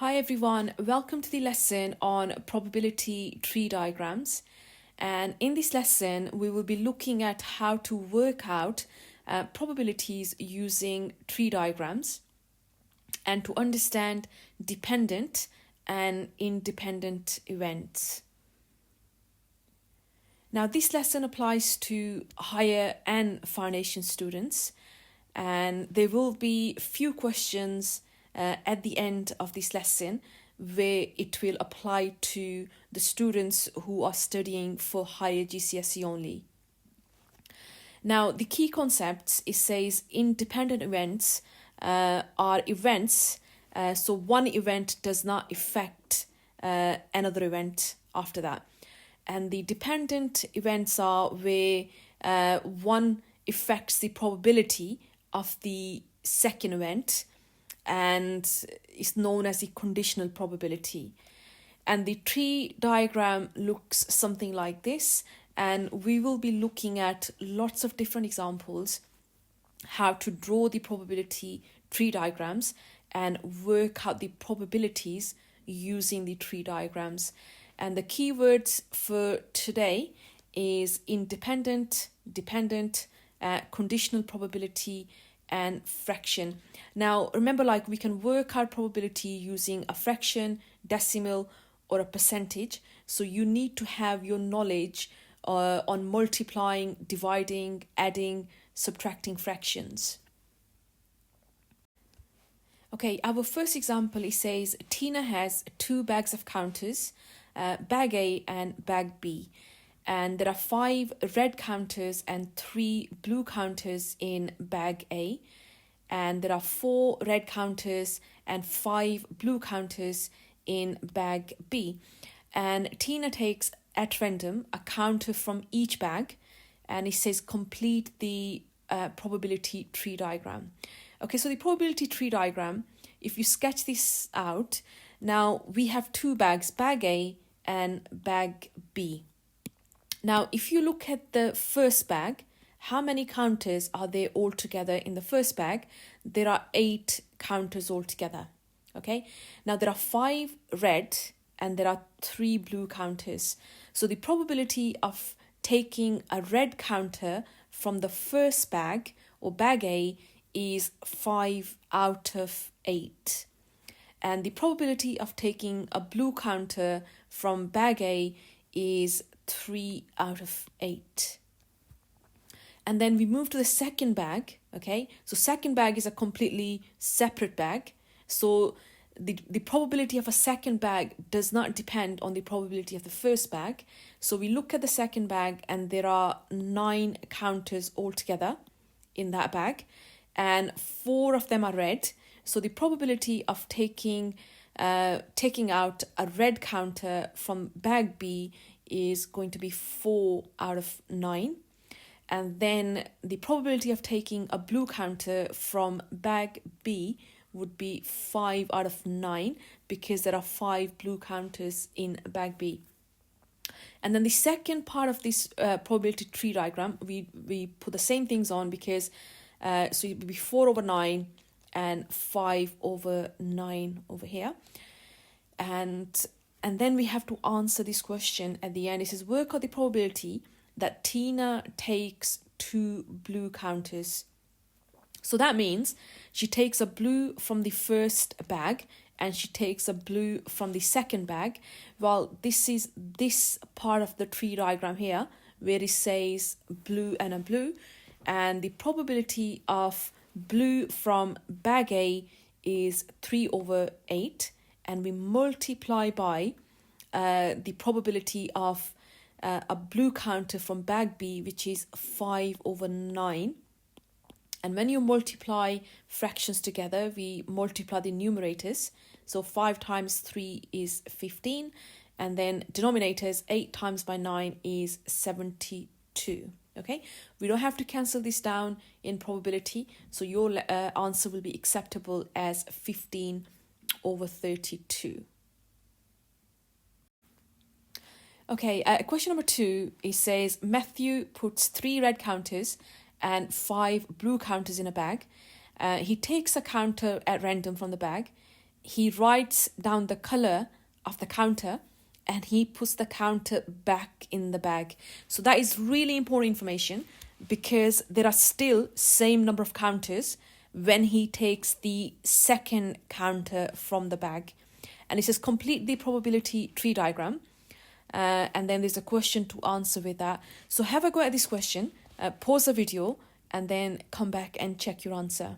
Hi everyone, welcome to the lesson on probability tree diagrams. And in this lesson, we will be looking at how to work out probabilities using tree diagrams and to understand dependent and independent events. Now, this lesson applies to higher and foundation students, and there will be few questions at the end of this lesson where it will apply to the students who are studying for higher GCSE only. Now, the key concepts, it says independent events are events, so one event does not affect another event after that. And the dependent events are where one affects the probability of the second event, and is known as the conditional probability. And the tree diagram looks something like this, and we will be looking at lots of different examples how to draw the probability tree diagrams and work out the probabilities using the tree diagrams. And the keywords for today is independent, dependent, conditional probability, and fraction. Now, remember, we can work out probability using a fraction, decimal, or a percentage. So you need to have your knowledge on multiplying, dividing, adding, subtracting fractions. Okay, our first example, it says Tina has 2 bags of counters, bag A and bag B. And there are 5 red counters and 3 blue counters in bag A. And there are 4 red counters and 5 blue counters in bag B. And Tina takes at random a counter from each bag, and it says complete the probability tree diagram. Okay, so the probability tree diagram, if you sketch this out, now we have 2 bags, bag A and bag B. Now, if you look at the first bag, how many counters are there altogether in the first bag? There are 8 counters altogether. Okay, now there are 5 red and there are 3 blue counters. So the probability of taking a red counter from the first bag or bag A is 5 out of 8. And the probability of taking a blue counter from bag A is 3 out of 8. And then we move to the second bag, okay? So second bag is a completely separate bag. So the probability of a second bag does not depend on the probability of the first bag. So we look at the second bag and there are 9 counters altogether in that bag, and 4 of them are red. So the probability of taking out a red counter from bag B is going to be 4 out of 9. And then the probability of taking a blue counter from bag B would be 5 out of 9 because there are 5 blue counters in bag B. And then the second part of this probability tree diagram, we put the same things on because so it would be 4 over 9 and 5 over 9 over here. And then we have to answer this question at the end. It says work out the probability that Tina takes 2 blue counters. So that means she takes a blue from the first bag and she takes a blue from the second bag. Well, this is this part of the tree diagram here where it says blue and a blue, and the probability of blue from bag A is 3 over 8, and we multiply by the probability of a blue counter from bag B, which is 5 over 9. And when you multiply fractions together, we multiply the numerators. So 5 times 3 is 15. And then denominators, 8 times by 9 is 72. Okay, we don't have to cancel this down in probability. So your answer will be acceptable as 15 over 32. Okay, question number 2, it says Matthew puts 3 red counters and 5 blue counters in a bag. He takes a counter at random from the bag. he writes down the color of the counter and he puts the counter back in the bag. So that is really important information because there are still same number of counters when he takes the second counter from the bag. And it says complete the probability tree diagram. And then there's a question to answer with that. So have a go at this question, pause the video, and then come back and check your answer.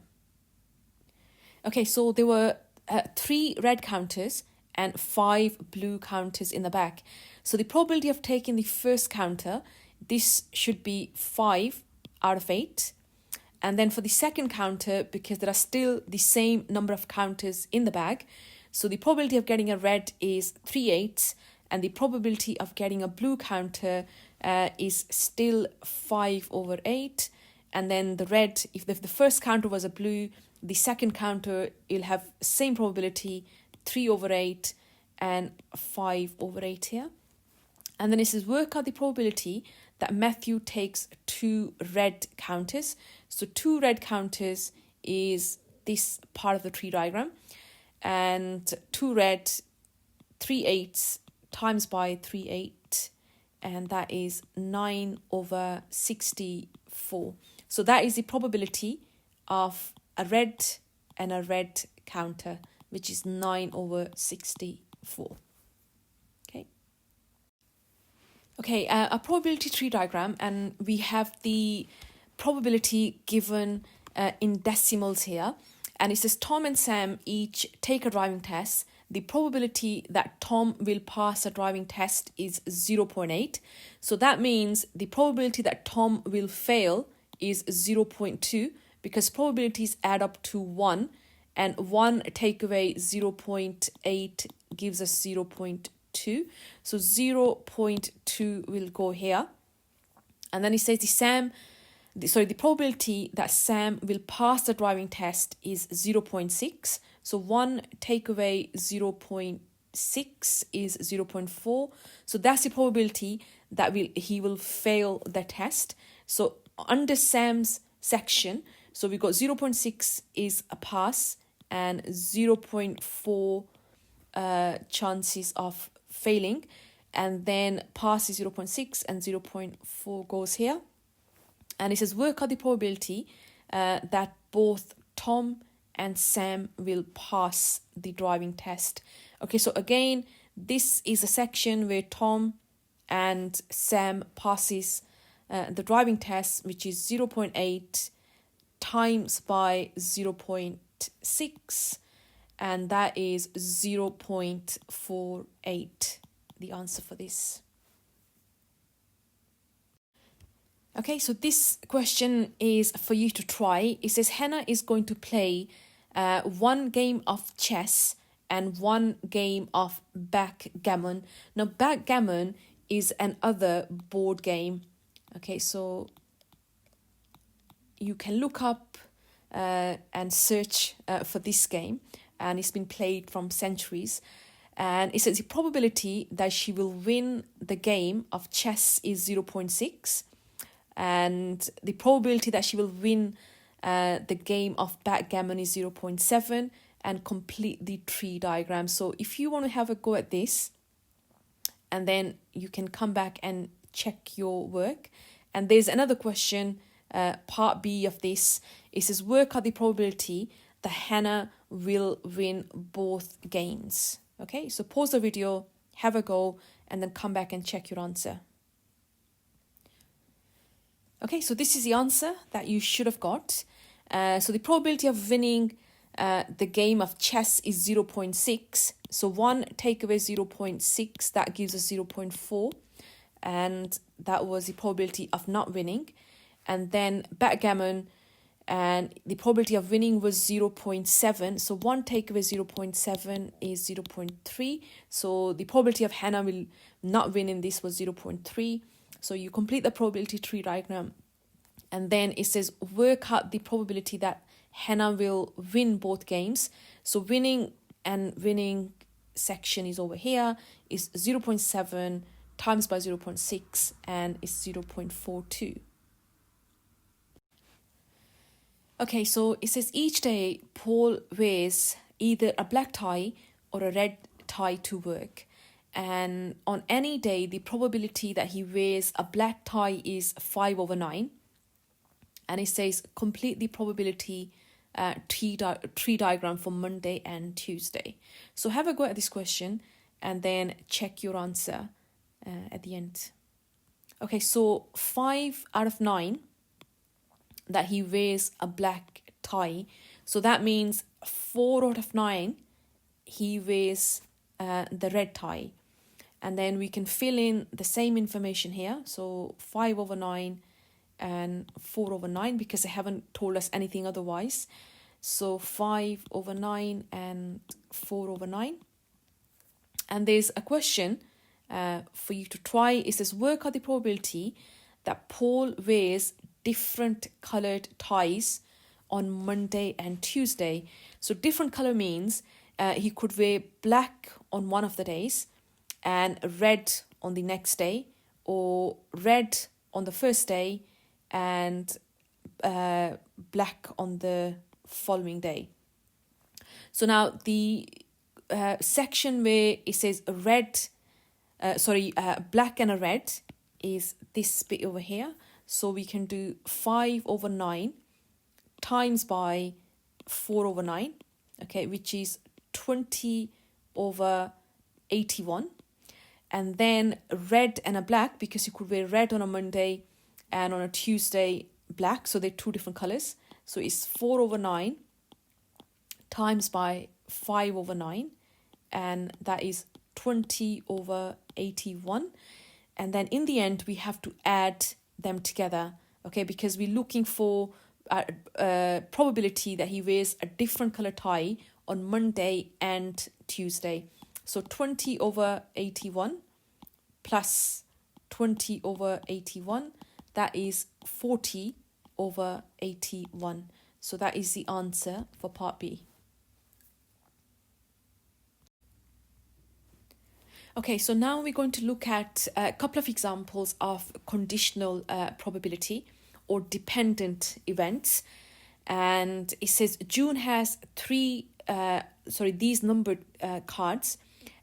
Okay, so there were 3 red counters and 5 blue counters in the back. So the probability of taking the first counter, this should be 5 out of 8. And then for the second counter, because there are still the same number of counters in the bag, so the probability of getting a red is 3/8, and the probability of getting a blue counter is still 5/8. And then the red, if the first counter was a blue, the second counter will have same probability, 3/8 and 5/8 here. And then it says work out the probability that Matthew takes 2 red counters. So 2 red counters is this part of the tree diagram. And 2 red, 3/8 times by 3/8, and that is 9/64. So that is the probability of a red and a red counter, which is 9/64. Okay, a probability tree diagram, and we have the probability given in decimals here. And it says Tom and Sam each take a driving test. The probability that Tom will pass a driving test is 0.8. So that means the probability that Tom will fail is 0.2, because probabilities add up to 1, and 1 take away 0.8 gives us 0.2. So 0.2 will go here. And then it says the probability that Sam will pass the driving test is 0.6. So 1 take away 0.6 is 0.4. So that's the probability that he will fail the test. So under Sam's section, so we got 0.6 is a pass and 0.4 chances of failing. And then pass is 0.6 and 0.4 goes here. And it says work out the probability that both Tom and Sam will pass the driving test. Okay, so again, this is a section where Tom and Sam passes the driving test, which is 0.8 times by 0.6, and that is 0.48, the answer for this. Okay, so this question is for you to try. It says Hannah is going to play 1 game of chess and 1 game of backgammon. Now, backgammon is another board game. Okay, so you can look up and search for this game, and it's been played from centuries. And it says the probability that she will win the game of chess is 0.6. And the probability that she will win the game of backgammon is 0.7, and complete the tree diagram. So if you want to have a go at this, and then you can come back and check your work. And there's another question, part B of this. It says work out the probability that Hannah will win both games. Okay, so pause the video, have a go, and then come back and check your answer. Okay, so this is the answer that you should have got. So the probability of winning the game of chess is 0.6. So 1 take away 0.6, that gives us 0.4. And that was the probability of not winning. And then backgammon, and the probability of winning was 0.7. So 1 take away 0.7 is 0.3. So the probability of Hannah will not win in this was 0.3. So you complete the probability tree diagram, and then it says work out the probability that Hannah will win both games. So winning and winning section is over here, is 0.7 times by 0.6, and it's 0.42. Okay, so it says each day Paul wears either a black tie or a red tie to work. And on any day, the probability that he wears a black tie is 5/9. And it says complete the probability tree diagram for Monday and Tuesday. So have a go at this question and then check your answer at the end. Okay, so 5/9 that he wears a black tie. So that means 4/9 he wears the red tie. And then we can fill in the same information here. So 5/9 and 4/9 because they haven't told us anything otherwise. So 5/9 and 4/9. And there's a question for you to try. It says work out the probability that Paul wears different colored ties on Monday and Tuesday. So different color means he could wear black on one of the days and red on the next day, or red on the first day and black on the following day. So now the section where it says black and a red is this bit over here. So we can do 5/9 times by 4/9, okay, which is 20/81. And then red and a black, because you could wear red on a Monday and on a Tuesday black, so they're two different colors. So it's 4/9 times by 5/9, and that is 20/81. And then in the end we have to add them together, okay, because we're looking for a probability that he wears a different color tie on Monday and Tuesday. So 20/81 plus 20/81, that is 40/81. So that is the answer for part B. Okay, so now we're going to look at a couple of examples of conditional probability or dependent events. And it says June has these numbered cards,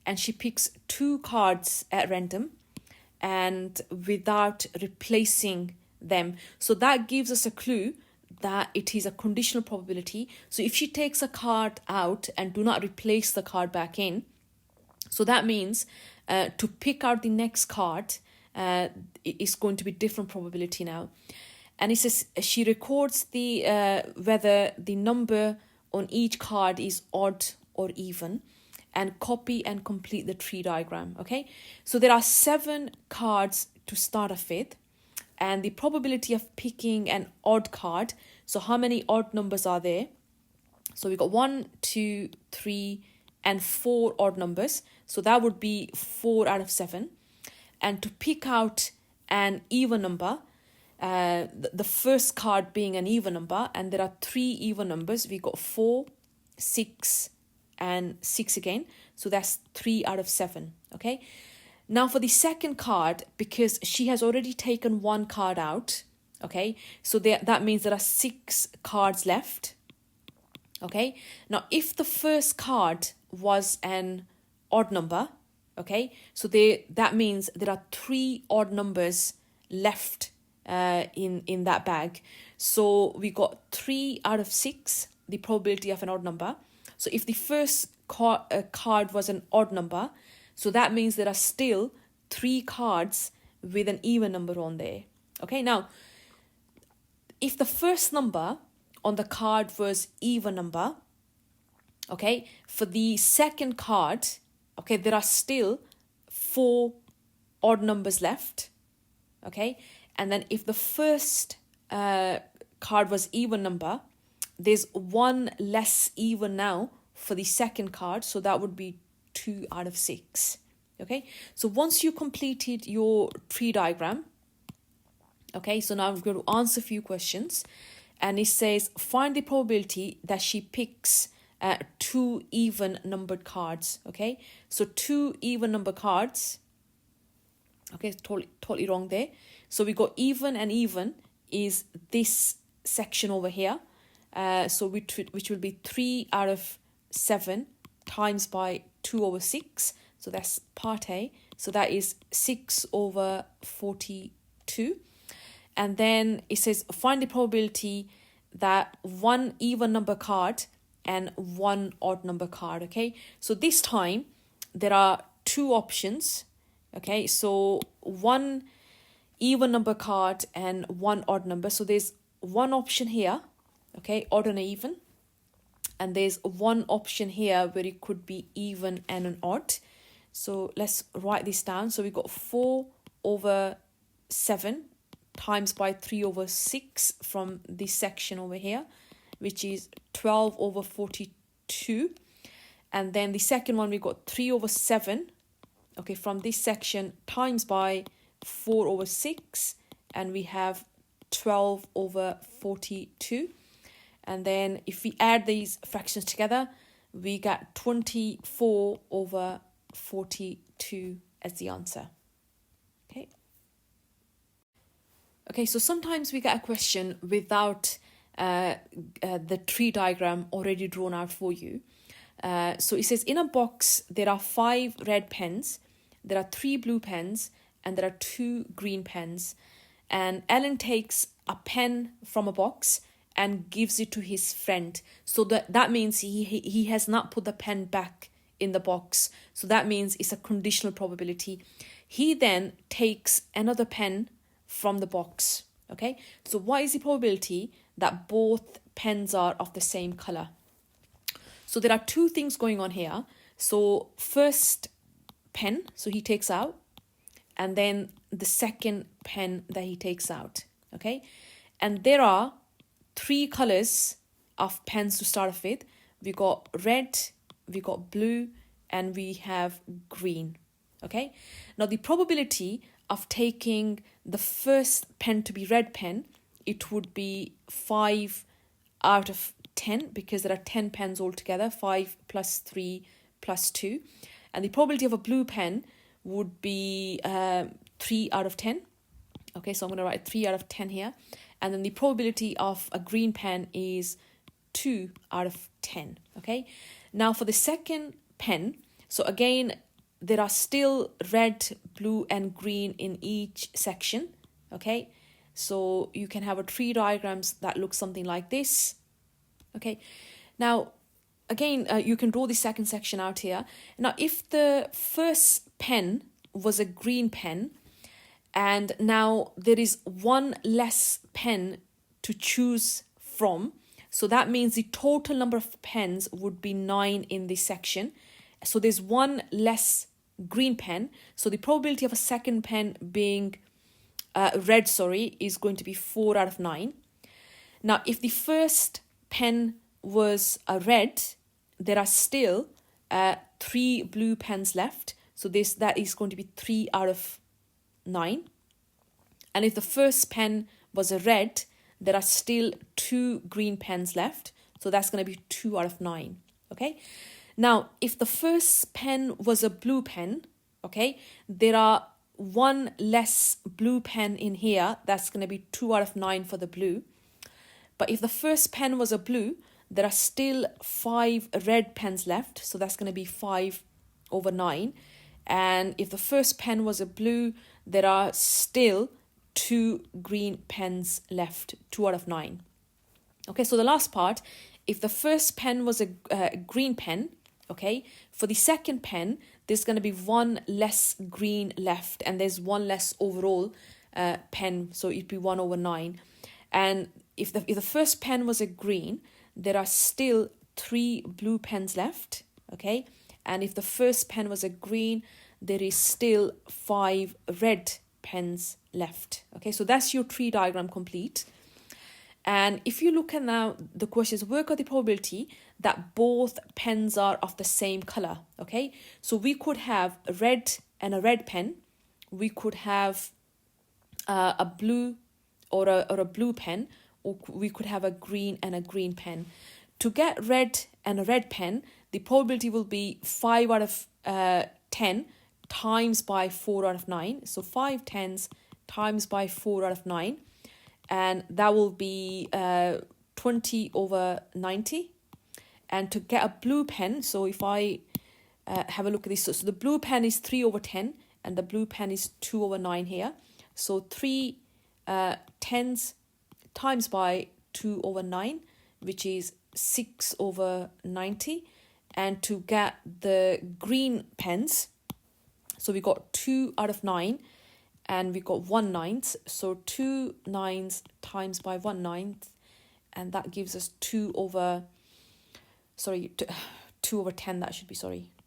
and she picks 2 cards at random and without replacing them. So that gives us a clue that it is a conditional probability. So if she takes a card out and do not replace the card back in, so that means to pick out the next card is going to be different probability now. And it says she records the whether the number on each card is odd or even, and copy and complete the tree diagram. Okay, so there are 7 cards to start off with, and the probability of picking an odd card. So how many odd numbers are there? So we got 1, 2, 3, and 4 odd numbers. So that would be 4 out of 7. And to pick out an even number, the first card being an even number, and there are 3 even numbers. We got 4, 6, and 6 again. So that's 3 out of 7. Okay. Now for the second card, because she has already taken 1 card out, okay, so that means there are 6 cards left. Okay. Now if the first card was an odd number, okay, so that means there are 3 odd numbers left in that bag. So we got 3 out of 6, the probability of an odd number. So if the first card was an odd number, so that means there are still 3 cards with an even number on there. Okay, now if the first number on the card was even number, okay, for the second card, okay, there are still 4 odd numbers left. Okay, and then if the first card was even number, there's 1 less even now for the second card, so that would be 2 out of 6. Okay, so once you completed your tree diagram, okay, so now I'm going to answer a few questions, and it says find the probability that she picks 2 even numbered cards. Okay, so 2 even number cards. Okay, totally wrong there. So we got even, and even is this section over here. So which will be 3 out of 7 times by 2 over 6. So that's part A. So that is 6 over 42. And then it says find the probability that one even number card and one odd number card. Okay, so this time there are two options. Okay, so one even number card and one odd number. So there's one option here, okay, odd and even, and there's one option here where it could be even and an odd. So let's write this down. So we got 4 over 7 times by 3 over 6 from this section over here, which is 12 over 42. And then the second one, we got 3 over 7, okay, from this section times by 4 over 6, and we have 12 over 42. And then if we add these fractions together, we get 24 over 42 as the answer. Okay, so sometimes we get a question without the tree diagram already drawn out for you. So it says in a box there are 5 red pens, there are 3 blue pens, and there are 2 green pens. And Alan takes a pen from a box and gives it to his friend. So that means he has not put the pen back in the box. So that means it's a conditional probability. He then takes another pen from the box. Okay, so what is the probability that both pens are of the same color? So there are two things going on here. So first pen, so he takes out, and then the second pen that he takes out. Okay, and there are 3 colors of pens to start off with. We got red, we got blue, and we have green. Okay, now the probability of taking the first pen to be red pen, it would be 5 out of 10, because there are 10 pens altogether, 5 plus 3 plus 2. And the probability of a blue pen would be 3 out of 10. Okay, so I'm going to write 3 out of 10 here. And then the probability of a green pen is 2 out of 10. Okay, now for the second pen, so again, there are still red, blue, and green in each section. Okay, so you can have a tree diagrams that look something like this. Okay, now again, you can draw the second section out here. Now, if the first pen was a green pen, and now there is one less pen to choose from, so that means the total number of pens would be 9 in this section. So there's one less green pen. So the probability of a second pen being red, is going to be 4 out of 9. Now, if the first pen was a red, there are still 3 blue pens left. So that is going to be 3 out of 9. And if the first pen was a red, there are still 2 green pens left. So that's going to be 2 out of 9. Okay. Now, if the first pen was a blue pen, okay, there are 1 less blue pen in here. That's going to be 2 out of 9 for the blue. But if the first pen was a blue, there are still 5 red pens left. So that's going to be 5 over 9. And if the first pen was a blue, there are still 2 green pens left, 2 out of 9. Okay, so the last part, if the first pen was a green pen, okay, for the second pen, there's going to be 1 less green left, and there's 1 less overall pen, so it'd be 1 over 9. And if the first pen was a green, there are still 3 blue pens left, okay, and if the first pen was a green, there is still 5 red pens left. Okay, so that's your tree diagram complete. And if you look at now the questions, work out the probability that both pens are of the same color. Okay, so we could have a red and a red pen. We could have a blue or a blue pen, or we could have a green and a green pen. To get red and a red pen, the probability will be 5 out of 10 times by 4 out of 9. So 5 tens times by 4 out of 9. And that will be 20 over 90. And to get a blue pen, so if I have a look at this, so the blue pen is 3/10 and the blue pen is 2/9 here. So 3 tens times by 2/9, which is 6/90. And to get the green pens, so we got 2/9 and we got 1/9. So 2 9s times by 1/9, and that gives us 2/10, that should be,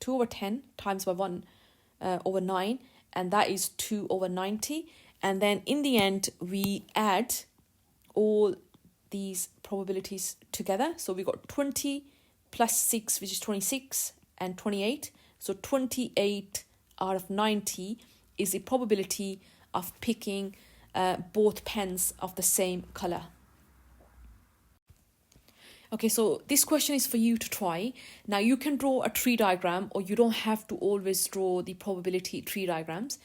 2/10 times by 1/9, and that is 2/90. And then in the end, we add all these probabilities together. So we got 20 plus 6, which is 26, and 28. So 28/90 is the probability of picking both pens of the same color. Okay, so this question is for you to try. Now you can draw a tree diagram, or you don't have to always draw the probability tree diagrams.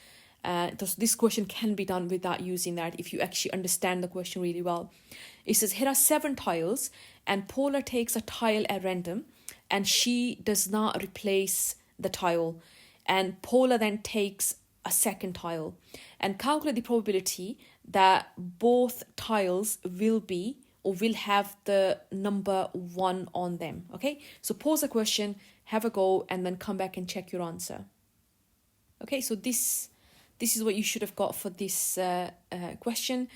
This question can be done without using that if you actually understand the question really well. It says, here are 7 tiles and Paula takes a tile at random and she does not replace the tile. And Paula then takes a second tile and calculate the probability that both tiles will be or will have the number 1 on them. Okay, so pause the question, have a go, and then come back and check your answer. Okay, so this is what you should have got for this question.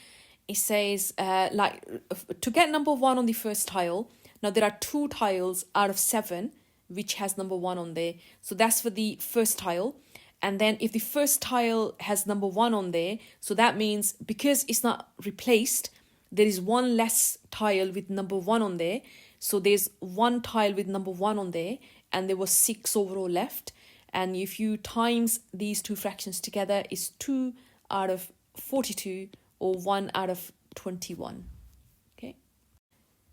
It says, to get number 1 on the first tile, now there are 2 tiles out of 7 which has number 1 on there. So that's for the first tile. And then if the first tile has number 1 on there, so that means because it's not replaced, there is 1 less tile with number 1 on there. So there's 1 tile with number 1 on there, and there was 6 overall left. And if you times these 2 fractions together, it's 2 out of 42 or 1 out of 21.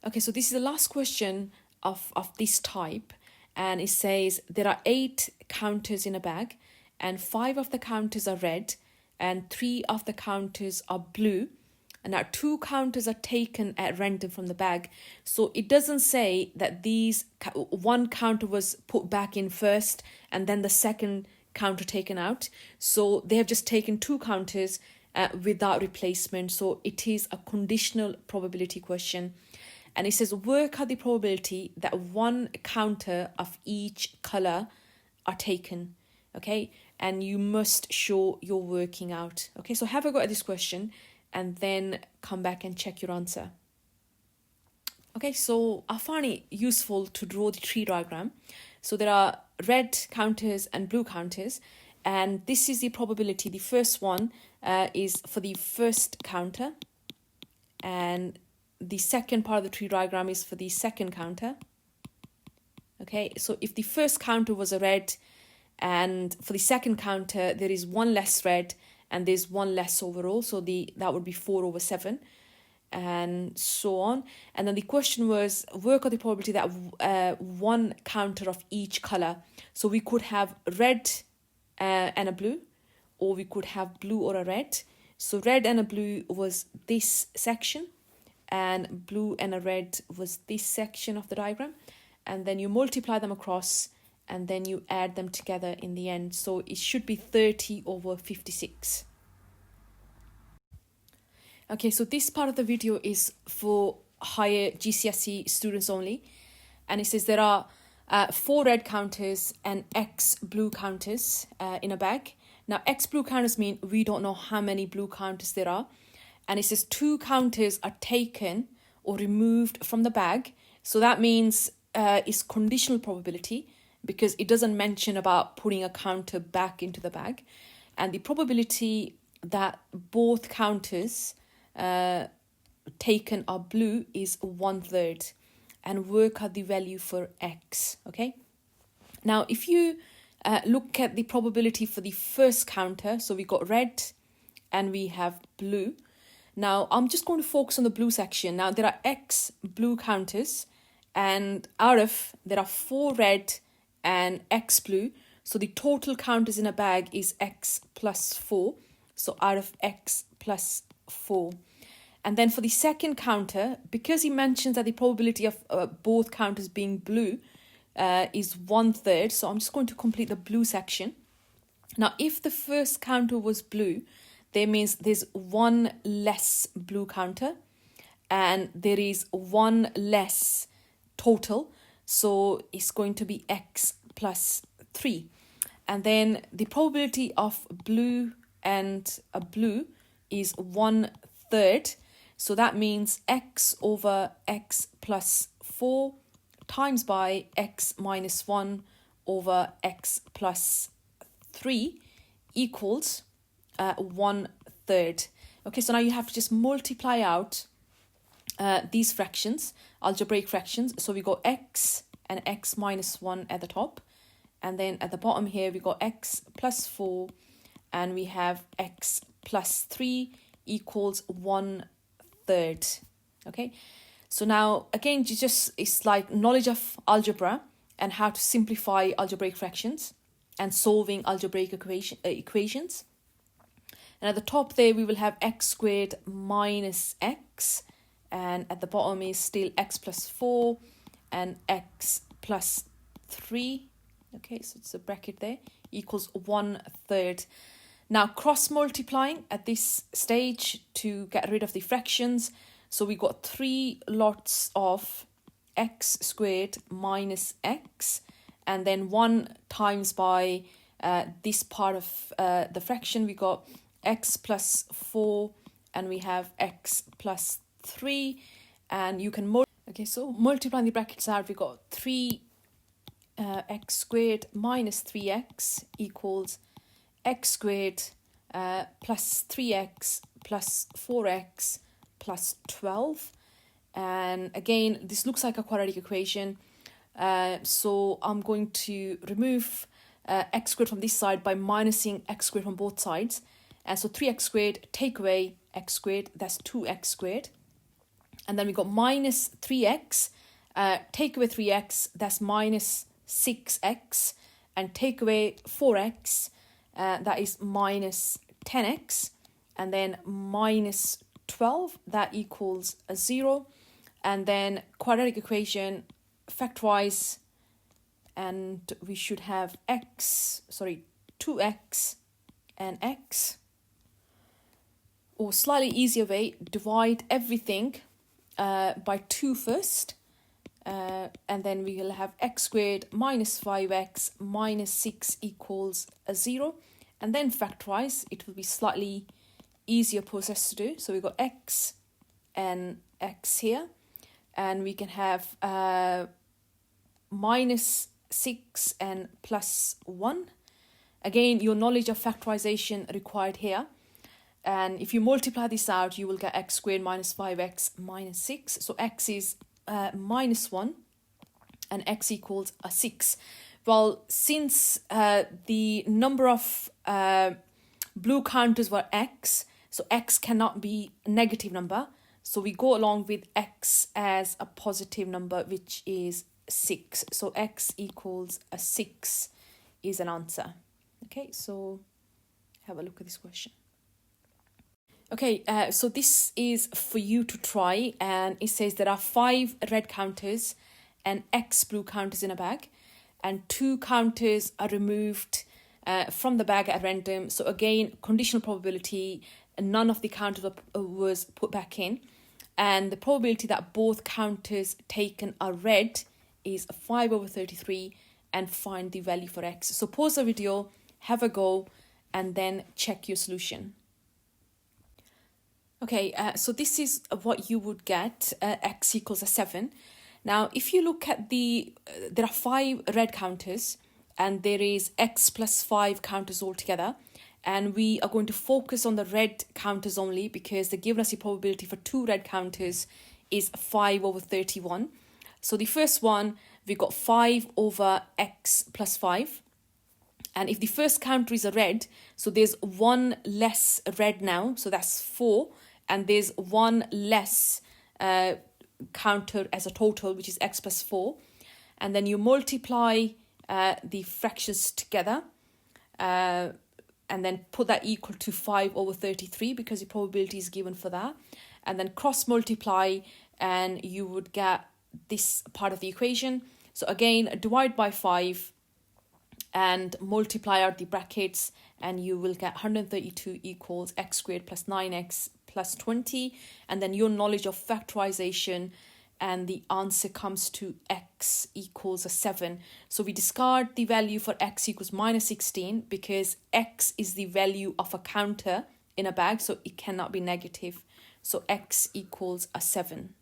Okay, so this is the last question of this type. And it says there are 8 counters in a bag and 5 of the counters are red and 3 of the counters are blue. And now 2 counters are taken at random from the bag. So it doesn't say that one counter was put back in first and then the second counter taken out. So they have just taken 2 counters without replacement. So it is a conditional probability question. And it says work out the probability that 1 counter of each color are taken. Okay, and you must show you're working out. Okay, so have a go at this question and then come back and check your answer. Okay, so I find it useful to draw the tree diagram. So there are red counters and blue counters, and this is the probability. The first one is for the first counter, and the second part of the tree diagram is for the second counter. Okay, so if the first counter was a red, and for the second counter there is 1 less red and there's 1 less overall, so that would be 4/7, and so on. And then the question was work out the probability that 1 counter of each color. So we could have red and a blue, or we could have blue or a red. So red and a blue was this section, and blue and a red was this section of the diagram. And then you multiply them across, and then you add them together in the end. So it should be 30/56. Okay, so this part of the video is for higher GCSE students only. And it says there are 4 red counters and X blue counters in a bag. Now, X blue counters mean we don't know how many blue counters there are. And it says 2 counters are taken or removed from the bag. So that means it's conditional probability, because it doesn't mention about putting a counter back into the bag. And the probability that both counters taken are blue is 1/3. And work out the value for X, okay? Now, if you look at the probability for the first counter, so we got red and we have blue. Now, I'm just going to focus on the blue section. Now, there are X blue counters, and there are 4 red and X blue. So the total counters in a bag is X plus 4. So out of X plus 4. And then for the second counter, because he mentions that the probability of both counters being blue is 1/3, so I'm just going to complete the blue section. Now, if the first counter was blue, that means there's one less blue counter and there is one less total. So it's going to be x plus 3. And then the probability of blue and a blue is 1/3. So that means x over x plus 4 times by x minus 1 over x plus 3 equals 1/3. Okay, so now you have to just multiply out these fractions, algebraic fractions. So we got x and x minus 1 at the top. And then at the bottom here, we got x plus 4. And we have x plus 3 equals 1/3. Okay, so now again, it's like knowledge of algebra and how to simplify algebraic fractions and solving algebraic equations. And at the top there, we will have x squared minus x. And at the bottom is still x plus 4 and x plus 3. Okay, so it's a bracket there, equals 1/3. Now, cross-multiplying at this stage to get rid of the fractions. So we got 3 lots of x squared minus x. And then 1 times by this part of the fraction, we got x plus 4. And we have x plus 3. And you can okay, so multiplying the brackets out, we got 3 x squared minus 3x equals x squared plus 3x plus 4x plus 12. And again, this looks like a quadratic equation. So I'm going to remove x squared from this side by minusing x squared from both sides. And so 3x squared, take away x squared, that's 2x squared. And then we got minus 3x, take away 3x, that's minus 6x. And take away 4x, that is minus 10x. And then minus 12, that equals 0. And then quadratic equation factorize, and we should have 2x and x. Or slightly easier way, divide everything by 2 first. And then we will have x squared minus 5x minus 6 equals 0. And then factorize, it will be slightly easier process to do. So we got x and x here. And we can have minus 6 and plus 1. Again, your knowledge of factorization required here. And if you multiply this out, you will get x squared minus 5x minus 6. So x is minus 1 and x equals 6. Well, since the number of blue counters were x, so x cannot be a negative number. So we go along with x as a positive number, which is 6. So x equals 6 is an answer. Okay, so have a look at this question. Okay, so this is for you to try, and it says there are 5 red counters and x blue counters in a bag, and 2 counters are removed from the bag at random. So again, conditional probability, none of the counters was put back in, and the probability that both counters taken are red is 5/33, and find the value for x. So pause the video, have a go, and then check your solution. Okay, so this is what you would get, x equals 7. Now, if you look at there are 5 red counters, and there is x plus 5 counters altogether. And we are going to focus on the red counters only, because they're given us the probability for 2 red counters is 5/31. So the first one, we got 5 over x plus 5. And if the first counter is a red, so there's 1 less red now, so that's 4. And there's 1 less counter as a total, which is x plus 4. And then you multiply the fractions together, and then put that equal to 5/33, because the probability is given for that. and then cross multiply, and you would get this part of the equation. So again, divide by 5 and multiply out the brackets, and you will get 132 equals x squared plus 9x plus 20. And then your knowledge of factorization, and the answer comes to x equals a 7. So we discard the value for x equals minus 16 because x is the value of a counter in a bag, so it cannot be negative. So x equals a 7.